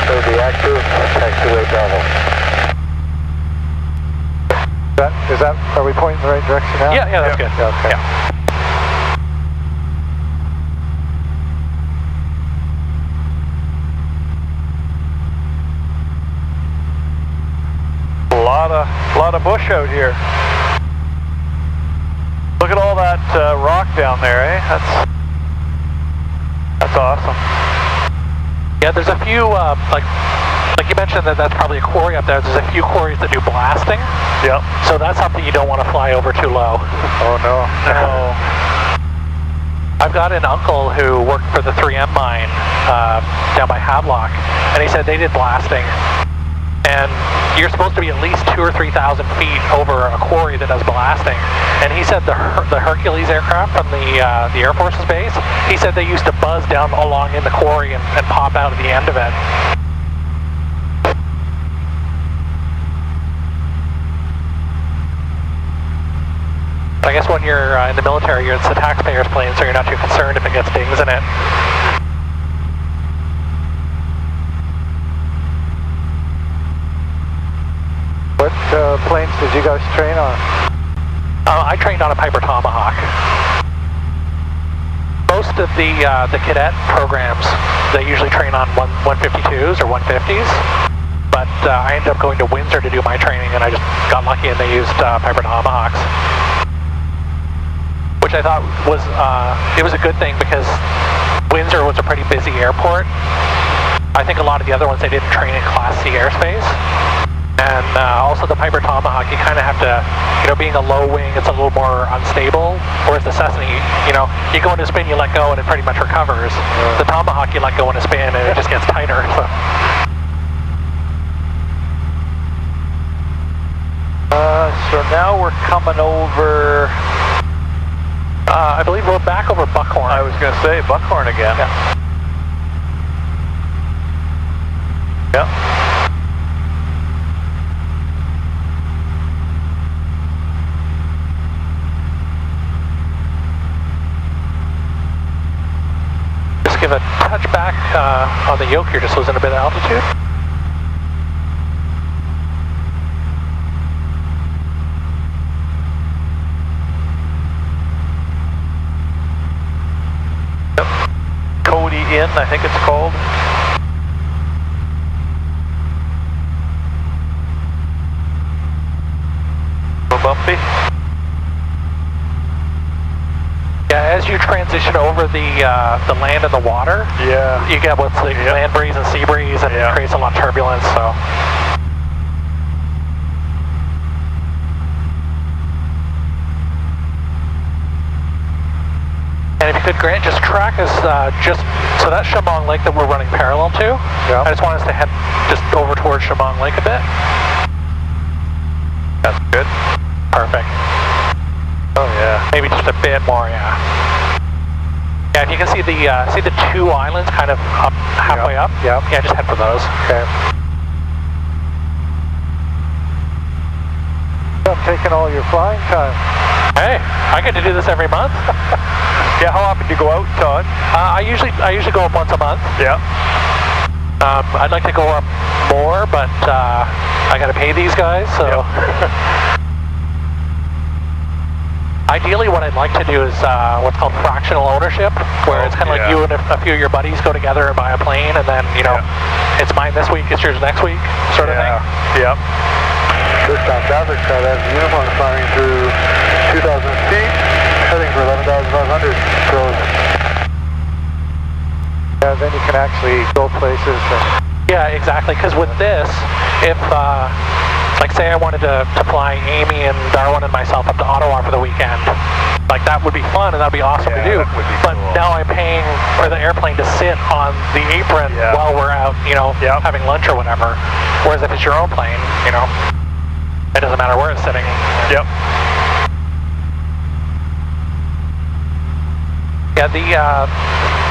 So the active taxiway travel. Are we pointing in the right direction now? Yeah, that's good. Yeah, okay. Yeah. A lot of bush out here. Look at all that rock down there, eh? That's awesome. Yeah, there's a few, like you mentioned that's probably a quarry up there. There's a few quarries that do blasting. Yep. So that's something you don't want to fly over too low. Oh, no. No. I've got an uncle who worked for the 3M mine down by Havelock, and he said they did blasting. And you're supposed to be at least 2,000 or 3,000 feet over a quarry that does blasting. And he said the Hercules aircraft from the Air Force's base, he said they used to buzz down along in the quarry and pop out at the end of it. I guess when you're in the military, it's the taxpayer's plane, so you're not too concerned if it gets dings in it. What planes did you guys train on? I trained on a Piper Tomahawk. Most of the cadet programs, they usually train on 152s or 150s. But I ended up going to Windsor to do my training, and I just got lucky and they used Piper Tomahawks. Which I thought was, it was a good thing because Windsor was a pretty busy airport. I think a lot of the other ones, they didn't train in Class C airspace. And also the Piper Tomahawk, you kind of have to, being a low wing, it's a little more unstable. Whereas the Cessna, you go into spin, you let go, and it pretty much recovers. Yeah. The Tomahawk, you let go in a spin, and it just gets tighter. So now we're coming over... I believe we're back over Buckhorn. I was going to say Buckhorn again. Yeah. Yeah. Just give a touch back on the yoke here, just losing a bit of altitude. In, I think it's called. A little bumpy. Yeah, as you transition over the land and the water, yeah, you get what's the land breeze and sea breeze, and it creates a lot of turbulence. So. And if you could, Grant, just track us so that's Shamong Lake that we're running parallel to. Yeah. I just want us to head just over towards Shamong Lake a bit. That's good. Perfect. Oh yeah. Maybe just a bit more, yeah. Yeah, if you can see the two islands kind of up halfway up. Yeah. Yeah, just head for those. Okay. I'm taking all your flying time. Hey, I get to do this every month. Yeah, how often do you go out, Todd? I usually go up once a month. Yeah. I'd like to go up more, but I got to pay these guys, so. Yep. Ideally, what I'd like to do is what's called fractional ownership, where it's kind of like you and a few of your buddies go together and buy a plane, and then, you know, it's mine this week, it's yours next week, sort of thing. Yep. Touchdown traffic, Skydive uniform flying through 2,000 feet, heading for 11,500. So, yeah, then you can actually go places. And yeah, exactly, because with this, if, like say I wanted to fly Amy and Darwin and myself up to Ottawa for the weekend, like that would be fun and that'd be awesome to do, but cool. Now I'm paying for the airplane to sit on the apron while we're out, you know, having lunch or whatever, whereas if it's your own plane, you know, it doesn't matter where it's sitting. Yep. Yeah,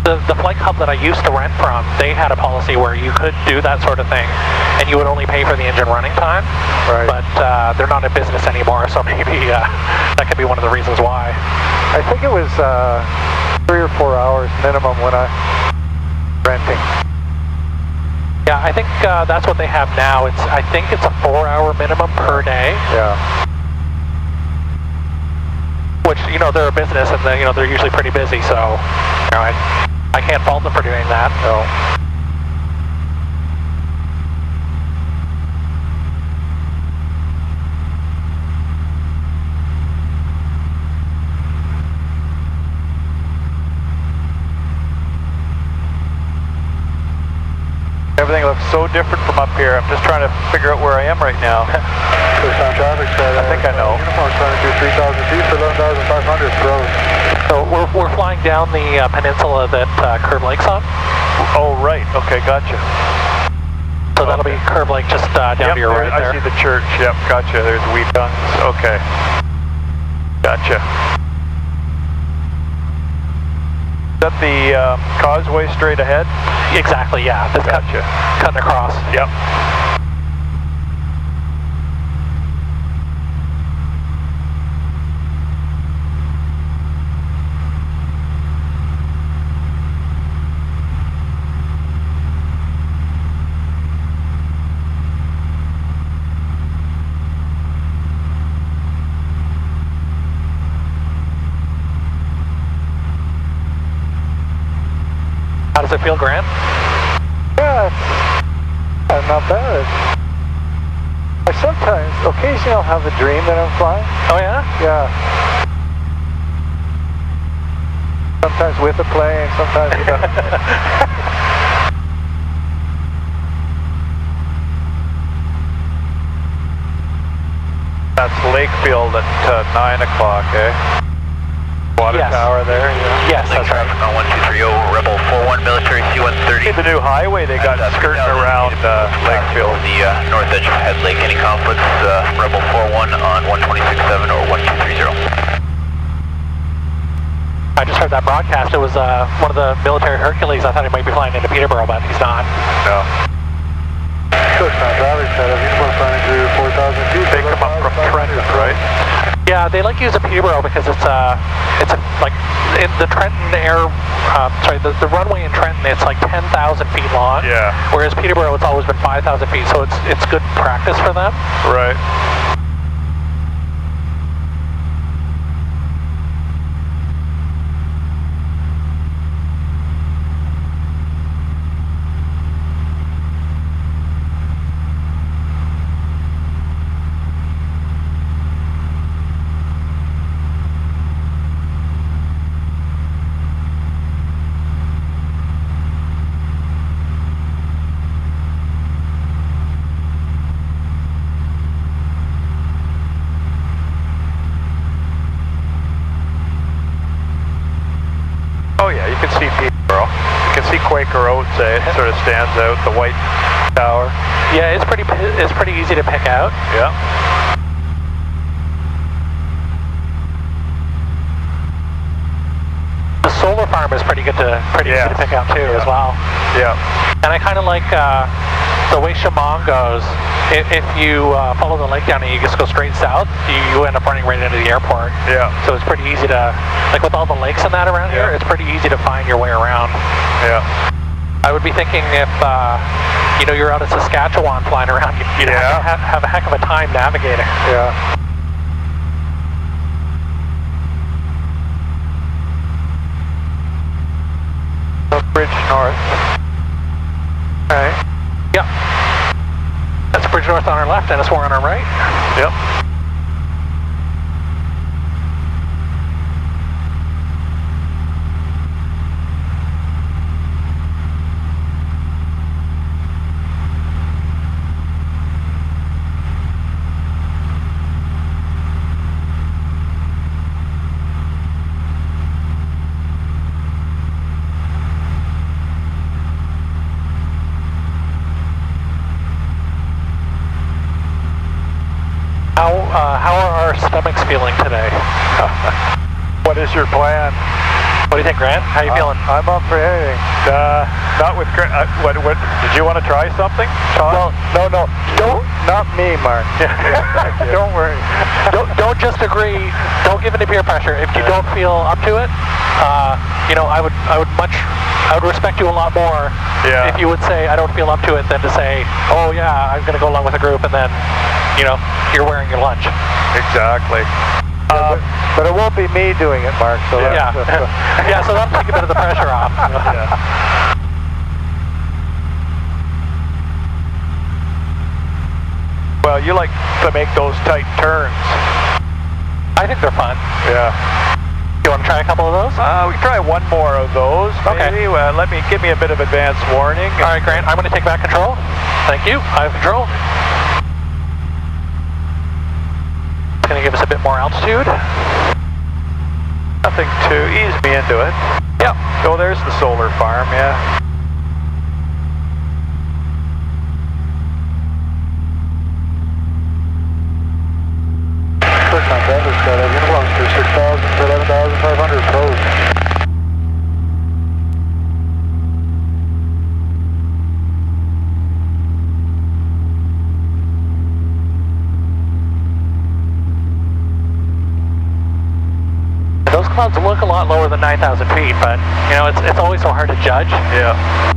the flight club that I used to rent from, they had a policy where you could do that sort of thing, and you would only pay for the engine running time. Right. But they're not in business anymore, so maybe that could be one of the reasons why. I think it was 3 or 4 hours minimum when I renting. Yeah, I think that's what they have now. I think it's a 4-hour minimum per day. Yeah. Which, you know, they're a business, and you know, they're usually pretty busy, so you know, I can't fault them for doing that. No. Everything looks so different from up here. I'm just trying to figure out where I am right now. touchdown traffic, I think I know. Uniform flying through 3,000 feet for 11,500. So we're flying down the peninsula that Curve Lake's on. Oh, right. Okay, gotcha. So that'll be Curve Lake just down to your right there. I see the church. Yep, gotcha. There's wheat guns. Okay. Gotcha. Is that the causeway straight ahead? Exactly, yeah. That's gotcha. Cutting across. Yep. How does it feel, Grant? Yeah, it's not bad. Occasionally I'll have a dream that I'm flying. Oh yeah? Yeah. Sometimes with a plane, sometimes without. That's Lakefield at 9 o'clock, eh? Water tower there, Yes, that's right. Traffic on 1230, Rebel 41 military C-130. The new highway they got skirting around Lakefield. The north edge of Head Lake. Any conflicts? Rebel 41 on 126.7 or 1230. I just heard that broadcast. It was one of the military Hercules. I thought he might be flying into Peterborough, but he's not. No. Touchdown traffic, uniform flying through 4,000 feet. They come up from Trenton, right? Yeah, they like using Peterborough because it's like in the Trenton the runway in Trenton, it's like 10,000 feet long. Yeah. Whereas Peterborough, it's always been 5,000 feet, so it's good practice for them. Right. Oh yeah, you can see Peterborough. You can see Quaker Oats. It sort of stands out. The white tower. Yeah, it's pretty easy to pick out. Yeah. The solar farm is pretty easy to pick out too as well. Yeah. And I kind of like the way Chamon goes. If you follow the lake down and you just go straight south, you end up running right into the airport. Yeah. So it's pretty easy to, like with all the lakes and that around here, it's pretty easy to find your way around. Yeah. I would be thinking if, you know, you're out of Saskatchewan flying around, you'd have a heck of a time navigating. Yeah. Bridge north. Alright. Yep. That's Bridge North on our left and S4 on our right. Yep. How are our stomachs feeling today? What is your plan? What do you think, Grant? How you feeling? I'm up for anything. Not with Grant. What? Did you want to try something, Todd? Well, no. Not me, Mark. Don't worry. Don't just agree. Don't give in to peer pressure. If you don't feel up to it, you know, I would respect you a lot more if you would say I don't feel up to it than to say, oh yeah, I'm going to go along with a group, and then, you know, you're wearing your lunch. Exactly. But it won't be me doing it, Mark. So yeah. Yeah. So that'll take a bit of the pressure off. Yeah. Well, you like to make those tight turns. I think they're fun. Yeah. You want to try a couple of those? We can try one more of those. Okay. Maybe. Give me a bit of advance warning. All right, Grant. I'm going to take back control. Thank you. I have control. It's going to give us a bit more altitude. Nothing to ease me into it. Yep. Oh, there's the solar farm. Yeah. Uniforms to 6,000 to 11,500 approach. Those clouds look a lot lower than 9,000 feet, but, you know, it's always so hard to judge. Yeah.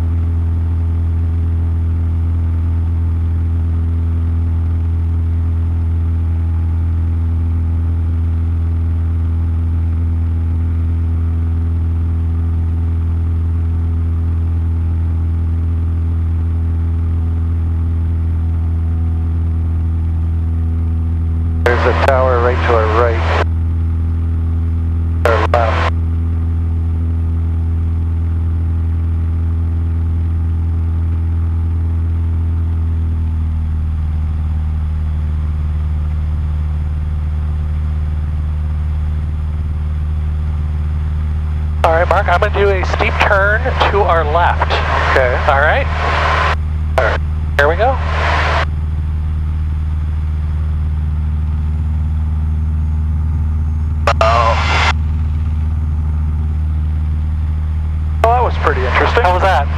There's a tower right to our right. Our left. All right, Mark, I'm going to do a steep turn to our left. Okay. All right? All right. Here we go. Well, that was pretty interesting. How was that?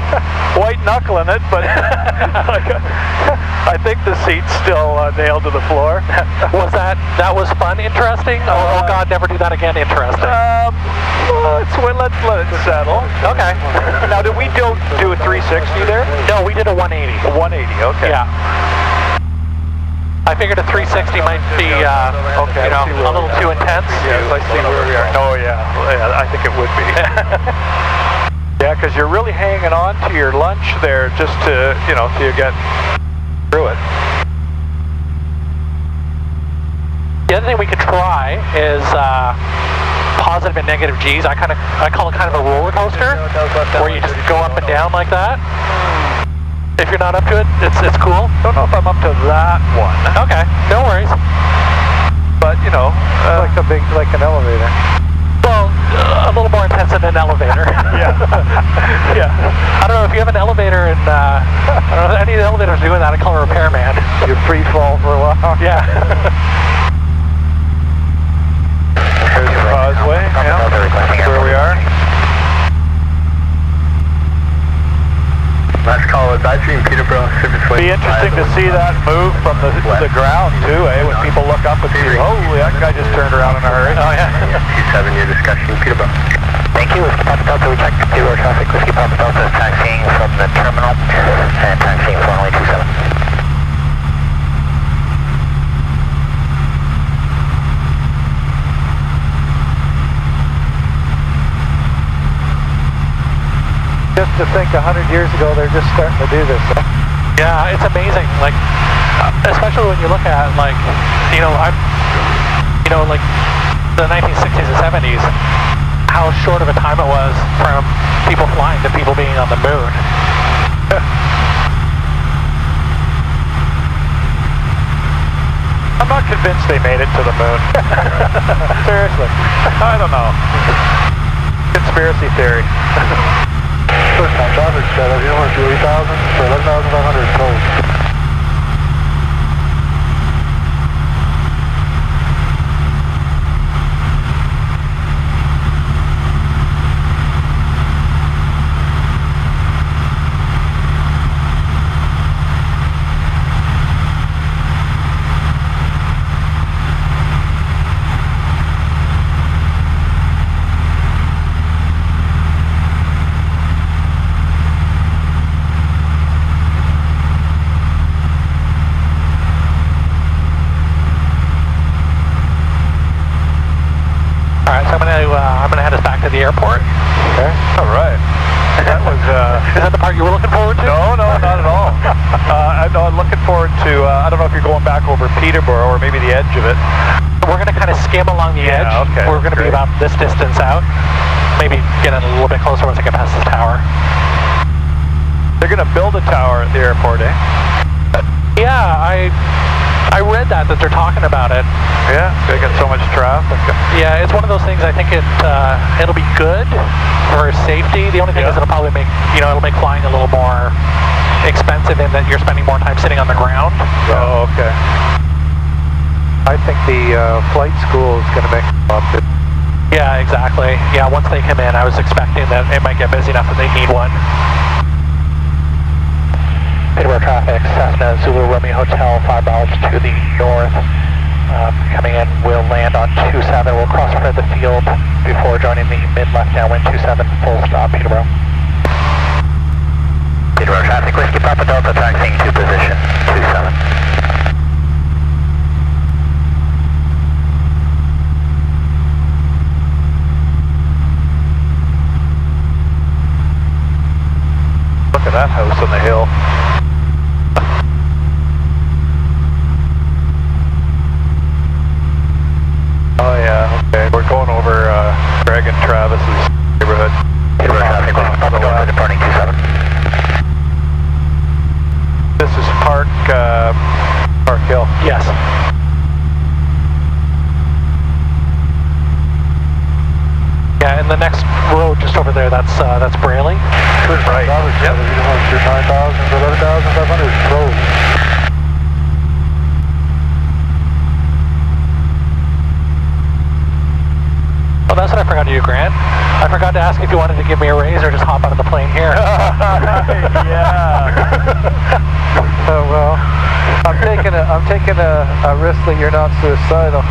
White knuckling it, but I think the seat's still nailed to the floor. That was fun, interesting? Oh God, never do that again, interesting. Let's let it settle. Okay. Now, did we do a 360 there? No, we did a 180. A 180, okay. Yeah. I figured a 360 might be, you know, a little too intense. Yes, I see where we are. Oh, yeah, I think it would be. Yeah, because you're really hanging on to your lunch there just to, you know, till you get through it. The other thing we could try is positive and negative G's. I call it kind of a roller coaster, where you just go up and down like that. If you're not up to it, it's cool. Don't know if I'm up to that one. Okay, no worries. But, you know, like an elevator. Well, a little more intense than an elevator. Yeah. Yeah. I don't know if you have an elevator and I don't know if any of the elevators doing that. I call it a repairman. You free fall for a while. Yeah. Here's the causeway. Yeah. That's where we are. Last call advisory in Peterborough. Be interesting to see that move from the ground too, eh? When people look up and see, holy, that guy just turned around in a hurry. Oh yeah. 27-year discussion, Peterborough. Thank you. Whiskey Papa Delta, we check Peterborough traffic. Whiskey Papa Delta is taxiing from the terminal and taxiing for runway 27. Just to think 100 years ago, they're just starting to do this. Huh? Yeah, it's amazing. Like, especially when you look at like, like the 1960s and 70s, how short of a time it was from people flying to people being on the moon. I'm not convinced they made it to the moon. Seriously. I don't know. Conspiracy theory. First time traffic, Skydive Universe 8000 for 11,500 closed. I'm gonna head us back to the airport. Okay. All right. That was. Is that the part you were looking forward to? No, not at all. I'm looking forward to. I don't know if you're going back over Peterborough or maybe the edge of it. We're gonna kind of skim along the edge. Okay. We're gonna be about this distance out. Maybe get in a little bit closer once I get past this tower. They're gonna build a tower at the airport, eh? Yeah, I read that they're talking about it. Yeah, they got so much traffic. Yeah, it's one of those things. I think it'll be good for safety. The only thing is it'll probably make it'll make flying a little more expensive in that you're spending more time sitting on the ground. Oh, okay. I think the flight school is going to make them up. Yeah, exactly. Yeah, once they come in, I was expecting that it might get busy enough that they need one. Peterborough traffic, Cessna Zulu Romeo Hotel, 5 miles to the north. Coming in, we'll land on 27. We'll cross over the field before joining the mid-left downwind 27, full stop, Peterborough. Peterborough traffic, Whiskey Papa Delta, taxiing to position 27. Look at that house on the hill. Oh yeah, okay. We're going over Greg and Travis's neighborhood. Peterborough traffic, Whiskey Papa Delta, departing 27. This is Park Hill. Yes. Yeah, and the next road just over there, that's Brayley. Right. Yep. 9,000 for 11,500 closed. Oh, that's what I forgot to do, Grant. I forgot to ask if you wanted to give me a raise or just hop out of the plane here. Yeah. Oh well, I'm taking a risk that you're not suicidal.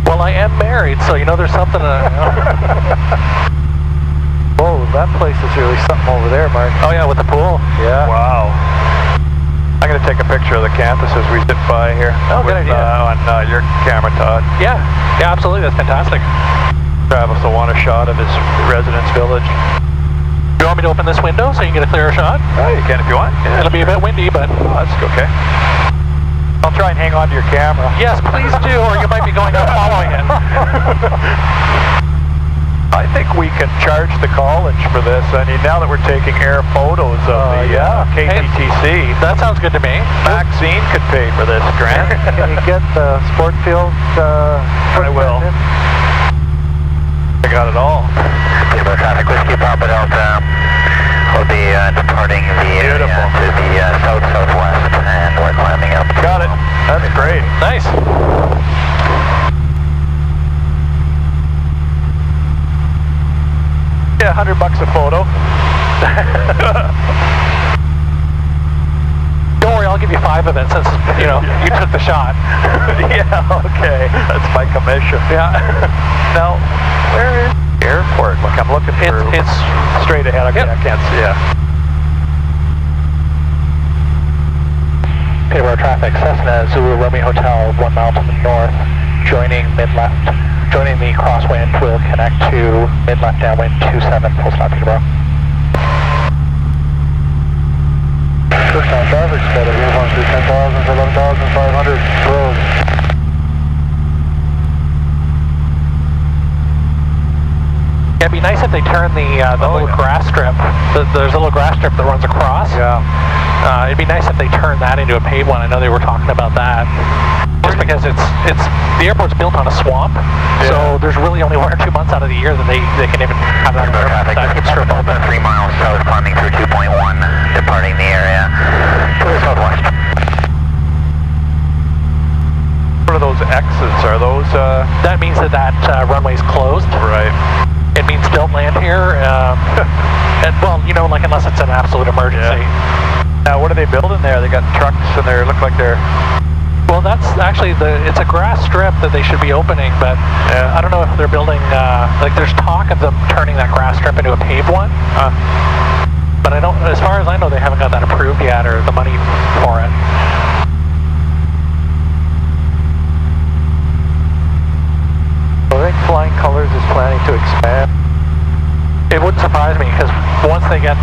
Well, I am married, so there's something. Whoa, that place is really something over there, Mark. Oh yeah, with the pool. Yeah. Wow. I'm going to take a picture of the campus as we zip by here. Oh, good idea. On your camera, Todd. Yeah, absolutely. That's fantastic. Travis will want a shot of his residence village. Do you want me to open this window so you can get a clearer shot? Oh, you can if you want. Yeah. It'll be a bit windy, but... Oh, that's okay. I'll try and hang on to your camera. Yes, please do, or you might be going out following it. I think we can charge the college for this. I mean, now that we're taking air photos of the KTTC. Hey, that sounds good to me. Maxine could pay for this, Grant. Can you get the sport field? I will. I got it all. Peterborough traffic, Whiskey Papa Delta will be departing the area to the south-southwest, and we're climbing up. Got it. That's great. Nice. Yeah, $100 a photo. Don't worry, I'll give you 5 of it since, you know, you took the shot. Yeah, okay. That's my commission. Yeah. Now, where is the airport? Look, I'm looking for... It's straight ahead. Okay, I can't see it. Peterborough traffic, Cessna Zulu Romeo Hotel, 1 mile to the north, joining mid-left. Joining the crosswind will connect to mid-left downwind 27, full stop Peterborough. First time traffic, sped up uniform through 10,000 for 11,500 road. Yeah, it'd be nice if they turn the little grass strip. There's a little grass strip that runs across. Yeah. It'd be nice if they turned that into a paved one. I know they were talking about that. Just because the airport's built on a swamp, so there's really only 1 or 2 months out of the year that they can even have that strip open. 3 miles south, climbing through 2.1, departing the area to the southwest. What are those X's? Are those... That means that runway's closed. Right. It means don't land here. And, well, you know, like unless it's an absolute emergency. Yeah. Now, what are they building there? They got trucks and they look like they're... Well, that's actually it's a grass strip that they should be opening, but I don't know if they're building, like there's talk of them turning that grass strip into a paved one. But I don't, as far as I know, they haven't got that approved yet or the money for it. I think Flying Colors is planning to expand. It wouldn't surprise me because once they get,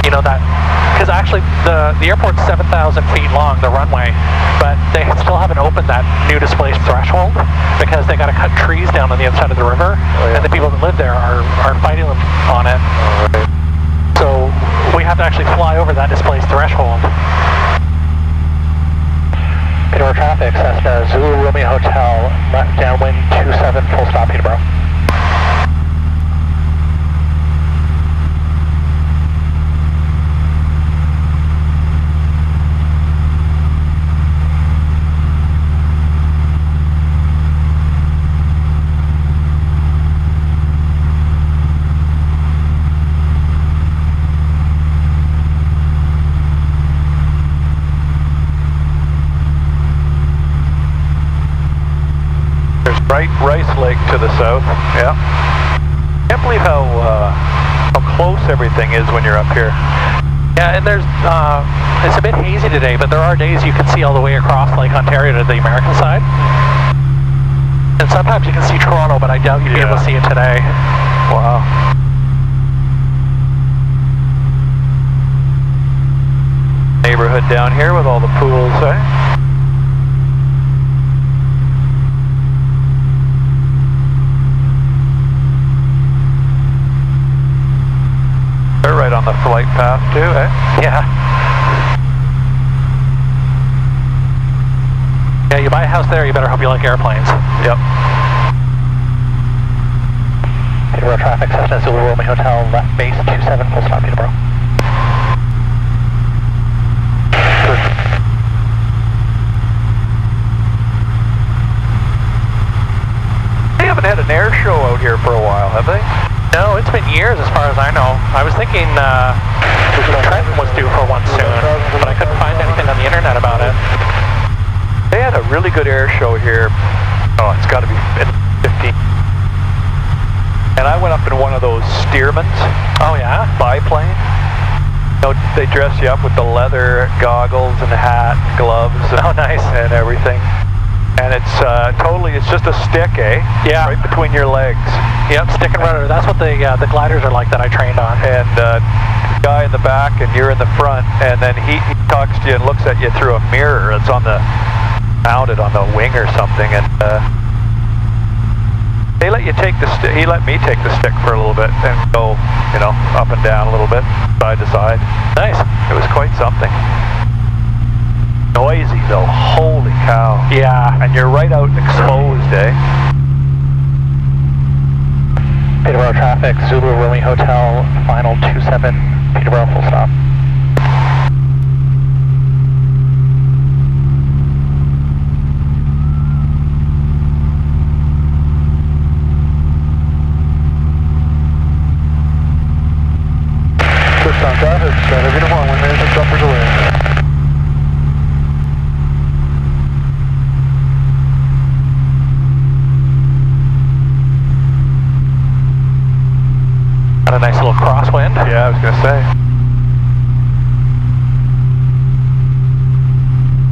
you know, that, because actually the airport's 7,000 feet long, the runway, but they still haven't opened that new displaced threshold because they got to cut trees down on the other side of the river, and the people that live there are fighting them on it. So we have to actually fly over that displaced threshold. Peterborough traffic, Cessna Zulu Romeo Hotel, left downwind 27, full stop Peterborough. Rice Lake to the south. Yeah. Can't believe how close everything is when you're up here. Yeah, and there's it's a bit hazy today, but there are days you can see all the way across Lake Ontario to the American side. And sometimes you can see Toronto, but I doubt you'd be able to see it today. Wow. Neighborhood down here with all the pools, eh? They're right on the flight path too, eh? Yeah. Yeah, you buy a house there, you better hope you like airplanes. Yep. Peterborough traffic, Cessna Zulu Romeo Hotel, left base 27, full stop Peterborough. They haven't had an air show out here for a while, have they? No, it's been years as far as I know. I was thinking Trenton was due for one soon, but I couldn't find anything on the internet about it. They had a really good air show here. Oh, it's got to be 15. And I went up in one of those Stearmans. Oh yeah? Biplane. You know, they dress you up with the leather goggles and the hat and gloves and, nice. And everything. And it's it's just a stick, eh? Yeah. Right between your legs. Yep, stick and rudder. That's what the gliders are like that I trained on. And guy in the back and you're in the front, and then he talks to you and looks at you through a mirror. It's mounted on the wing or something, and they let you take the stick. He let me take the stick for a little bit and go, you know, up and down a little bit, side to side. Nice. It was quite something. Noisy though, holy cow. Yeah. And you're right out exposed, eh? Peterborough traffic, Zulu Romeo Hotel, final 27, Peterborough, full stop. First time traffic, uniform, 1 minute, jumpers away.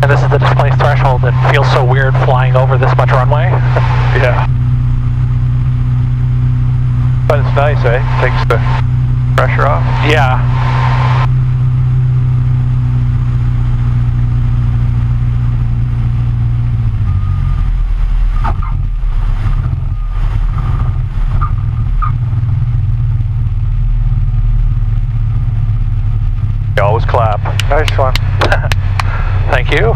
And this is the displaced threshold that feels so weird flying over this much runway. Yeah. But it's nice, eh? Takes the pressure off. Yeah. You always clap. Nice one. Thank you.